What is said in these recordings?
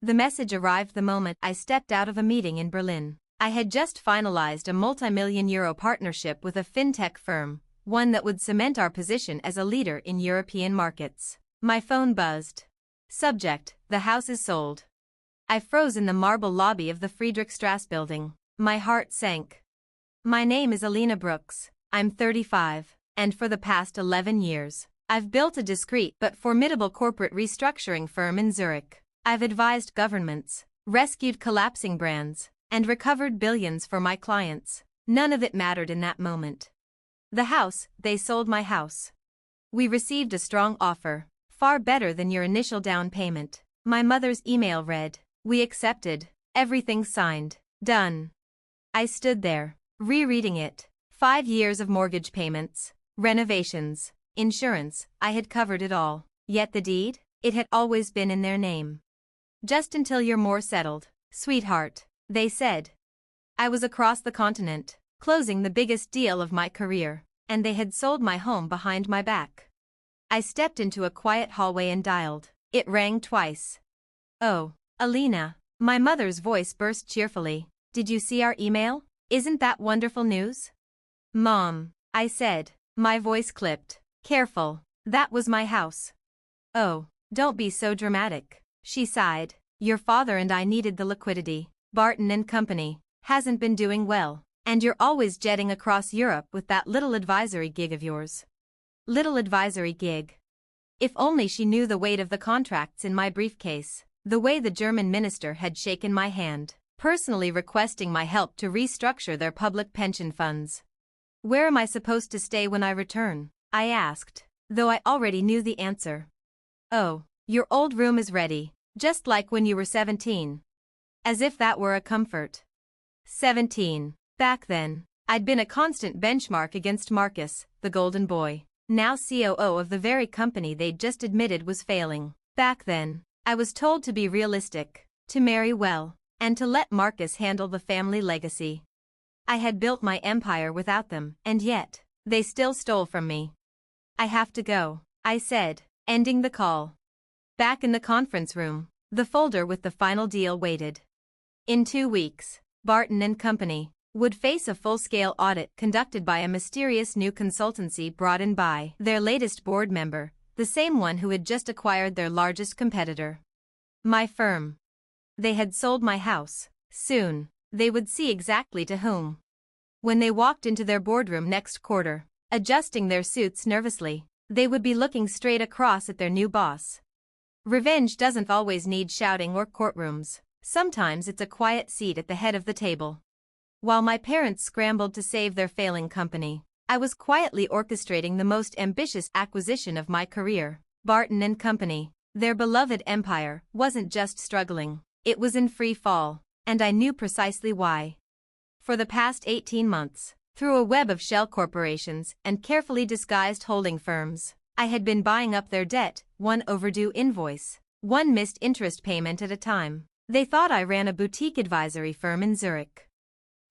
The message arrived the moment I stepped out of a meeting in Berlin. I had just finalized a multi-million-euro partnership with a fintech firm, one that would cement our position as a leader in European markets. My phone buzzed. Subject: the house is sold. I froze in the marble lobby of the Friedrichstrasse building. My heart sank. My name is Alina Brooks. I'm 35, and for the past 11 years, I've built a discreet but formidable corporate restructuring firm in Zurich. I've advised governments, rescued collapsing brands, and recovered billions for my clients. None of it mattered in that moment. The house, they sold my house. We received a strong offer, far better than your initial down payment. My mother's email read, "We accepted, everything signed, done." I stood there, rereading it. 5 years of mortgage payments, renovations, insurance, I had covered it all. Yet the deed? It had always been in their name. "Just until you're more settled, sweetheart," they said. I was across the continent, closing the biggest deal of my career, and they had sold my home behind my back. I stepped into a quiet hallway and dialed. It rang twice. "Oh, Alina," my mother's voice burst cheerfully. "Did you see our email? Isn't that wonderful news?" "Mom," I said, my voice clipped. "Careful, that was my house." "Oh, don't be so dramatic," she sighed. "Your father and I needed the liquidity. Barton and Company hasn't been doing well, and you're always jetting across Europe with that little advisory gig of yours." Little advisory gig. If only she knew the weight of the contracts in my briefcase, the way the German minister had shaken my hand, personally requesting my help to restructure their public pension funds. "Where am I supposed to stay when I return?" I asked, though I already knew the answer. "Oh, your old room is ready, just like when you were 17. As if that were a comfort. 17. Back then, I'd been a constant benchmark against Marcus, the golden boy, now COO of the very company they'd just admitted was failing. Back then, I was told to be realistic, to marry well, and to let Marcus handle the family legacy. I had built my empire without them, and yet, they still stole from me. "I have to go," I said, ending the call. Back in the conference room, the folder with the final deal waited. In 2 weeks, Barton and Company would face a full-scale audit conducted by a mysterious new consultancy brought in by their latest board member, the same one who had just acquired their largest competitor. My firm. They had sold my house. Soon, they would see exactly to whom. When they walked into their boardroom next quarter, adjusting their suits nervously, they would be looking straight across at their new boss. Revenge doesn't always need shouting or courtrooms. Sometimes it's a quiet seat at the head of the table. While my parents scrambled to save their failing company, I was quietly orchestrating the most ambitious acquisition of my career. Barton and Company, their beloved empire, wasn't just struggling, it was in free fall, and I knew precisely why. For the past 18 months, through a web of shell corporations and carefully disguised holding firms, I had been buying up their debt, one overdue invoice, one missed interest payment at a time. They thought I ran a boutique advisory firm in Zurich.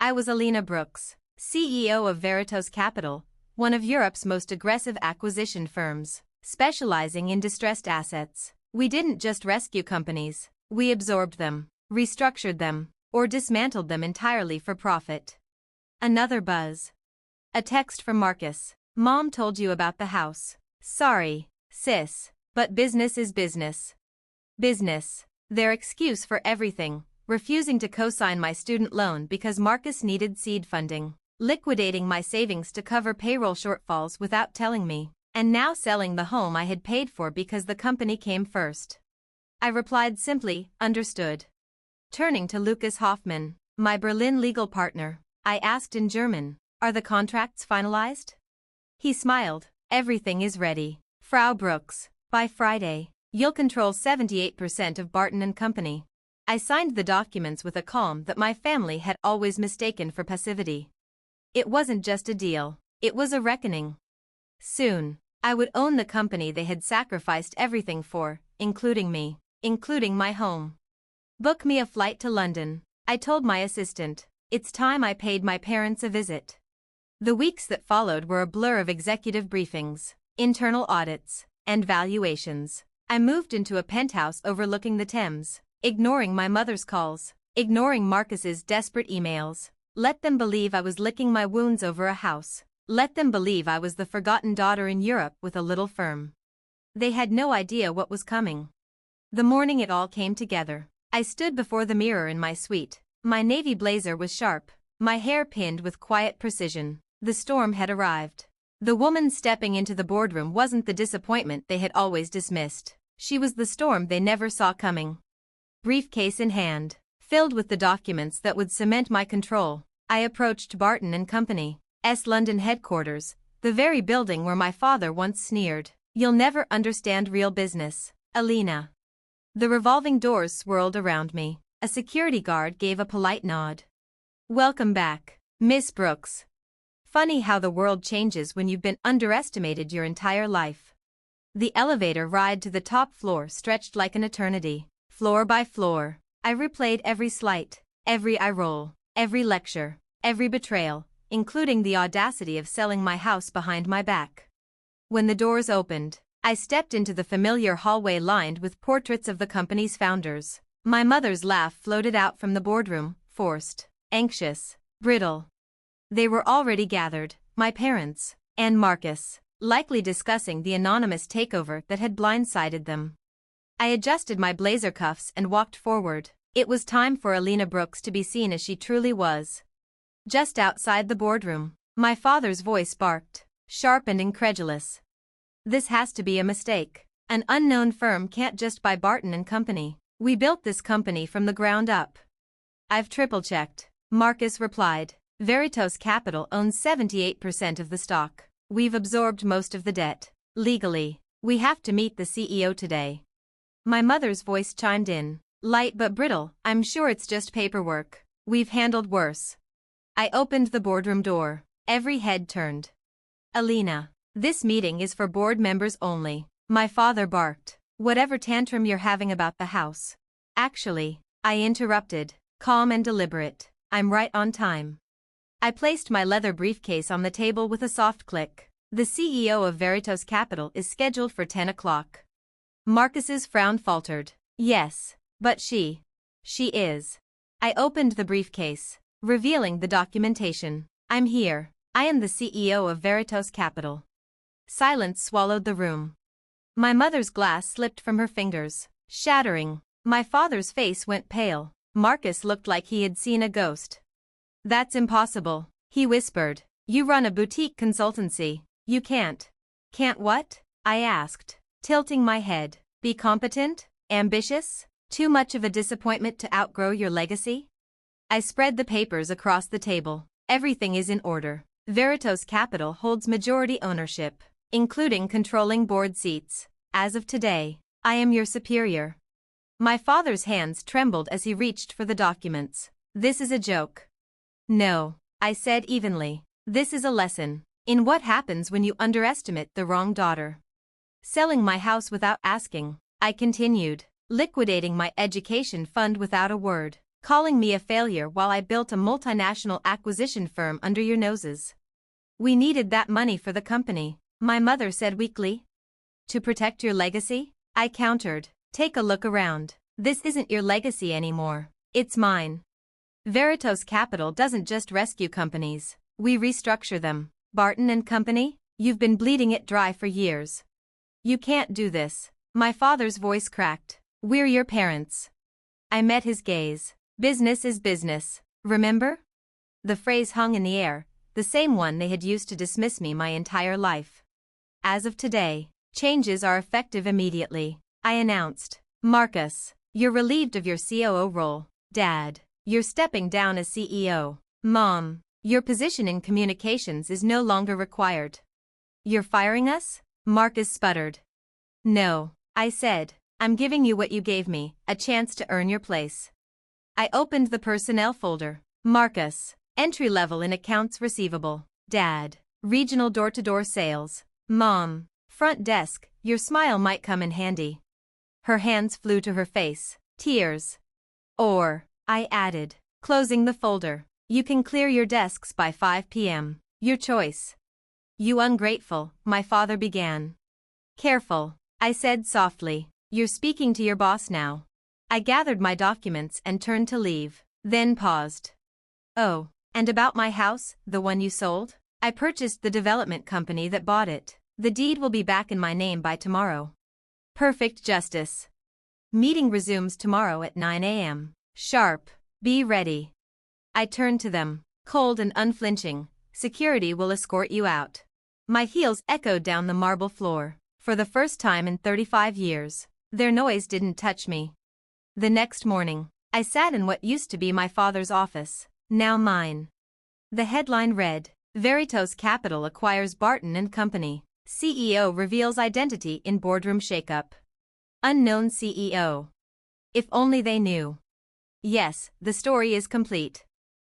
I was Alina Brooks, CEO of Veritas Capital, one of Europe's most aggressive acquisition firms, specializing in distressed assets. We didn't just rescue companies, we absorbed them, restructured them, or dismantled them entirely for profit. Another buzz. A text from Marcus. "Mom told you about the house. Sorry, sis, but business is business." Business. Their excuse for everything, refusing to co-sign my student loan because Marcus needed seed funding, liquidating my savings to cover payroll shortfalls without telling me, and now selling the home I had paid for because the company came first. I replied simply, "Understood." Turning to Lucas Hoffman, my Berlin legal partner, I asked in German, "Are the contracts finalized?" He smiled, "Everything is ready, Frau Brooks. By Friday, you'll control 78% of Barton and Company." I signed the documents with a calm that my family had always mistaken for passivity. It wasn't just a deal, it was a reckoning. Soon, I would own the company they had sacrificed everything for, including me, including my home. "Book me a flight to London," I told my assistant. It's time I paid my parents a visit. The weeks that followed were a blur of executive briefings, internal audits, and valuations. I moved into a penthouse overlooking the Thames. ignoring my mother's calls, ignoring Marcus's desperate emails. Let them believe I was licking my wounds over a house. Let them believe I was the forgotten daughter in Europe with a little firm. They had no idea what was coming. The morning it all came together. I stood before the mirror in my suite. My navy blazer was sharp, my hair pinned with quiet precision. The storm had arrived. The woman stepping into the boardroom wasn't the disappointment they had always dismissed. She was the storm they never saw coming. Briefcase in hand, filled with the documents that would cement my control, I approached Barton and Company's London headquarters, the very building where my father once sneered, "You'll never understand real business, Alina." The revolving doors swirled around me. A security guard gave a polite nod. "Welcome back, Miss Brooks. Funny how the world changes when you've been underestimated your entire life." The elevator ride to the top floor stretched like an eternity. Floor by floor, I replayed every slight, every eye roll, every lecture, every betrayal, including the audacity of selling my house behind my back. When the doors opened, I stepped into the familiar hallway lined with portraits of the company's founders. My mother's laugh floated out from the boardroom, forced, anxious, brittle. They were already gathered, my parents, and Marcus, likely discussing the anonymous takeover that had blindsided them. I adjusted my blazer cuffs and walked forward. It was time for Alina Brooks to be seen as she truly was. Just outside the boardroom, my father's voice barked, sharp and incredulous. "This has to be a mistake. An unknown firm can't just buy Barton and Company. We built this company from the ground up." "I've triple-checked," Marcus replied. "Veritas Capital owns 78% of the stock. We've absorbed most of the debt. Legally, we have to meet the CEO today." My mother's voice chimed in, light but brittle. "I'm sure it's just paperwork. We've handled worse." I opened the boardroom door. Every head turned. "Alina, this meeting is for board members only," my father barked. "Whatever tantrum you're having about the house." "Actually," I interrupted, calm and deliberate, "I'm right on time." I placed my leather briefcase on the table with a soft click. "The CEO of Veritas Capital is scheduled for 10 o'clock. Marcus's frown faltered. "Yes, but she is." I opened the briefcase, revealing the documentation. "I'm here. I am the CEO of Veritas Capital." Silence swallowed the room. My mother's glass slipped from her fingers, shattering. My father's face went pale. Marcus looked like he had seen a ghost. "That's impossible," he whispered. "You run a boutique consultancy. You can't." "Can't what?" I asked, tilting my head. "Be competent? Ambitious? Too much of a disappointment to outgrow your legacy?" I spread the papers across the table. "Everything is in order. Veritas Capital holds majority ownership, including controlling board seats. As of today, I am your superior." My father's hands trembled as he reached for the documents. "This is a joke." "No," I said evenly. "This is a lesson in what happens when you underestimate the wrong daughter." "Selling my house without asking," I continued, "liquidating my education fund without a word, calling me a failure while I built a multinational acquisition firm under your noses." "We needed that money for the company," my mother said weakly. "To protect your legacy?" I countered. "Take a look around. This isn't your legacy anymore. It's mine. Veritas Capital doesn't just rescue companies, we restructure them. Barton and Company, you've been bleeding it dry for years. You can't do this." My father's voice cracked. "We're your parents." I met his gaze. "Business is business, remember?" The phrase hung in the air, the same one they had used to dismiss me my entire life. "As of today, changes are effective immediately," I announced. "Marcus, you're relieved of your COO role. Dad, you're stepping down as CEO. Mom, your position in communications is no longer required." "You're firing us?" Marcus sputtered. "No," I said. "I'm giving you what you gave me, a chance to earn your place." I opened the personnel folder. Marcus, entry-level in accounts receivable. Dad, regional door-to-door sales. Mom, front desk, your smile might come in handy. Her hands flew to her face, tears. "Or," I added, closing the folder, "you can clear your desks by 5 p.m. Your choice." "You ungrateful," my father began. "Careful," I said softly. "You're speaking to your boss now." I gathered my documents and turned to leave, then paused. Oh, and about my house, the one you sold? I purchased the development company that bought it. The deed will be back in my name by tomorrow. Perfect justice. Meeting resumes tomorrow at 9 a.m. Sharp. Be ready. I turned to them, cold and unflinching. Security will escort you out. My heels echoed down the marble floor. For the first time in 35 years, their noise didn't touch me. The next morning, I sat in what used to be my father's office, now mine. The headline read, Veritas Capital acquires Barton and Company. CEO reveals identity in boardroom shakeup. Unknown CEO. If only they knew. Yes, the story is complete.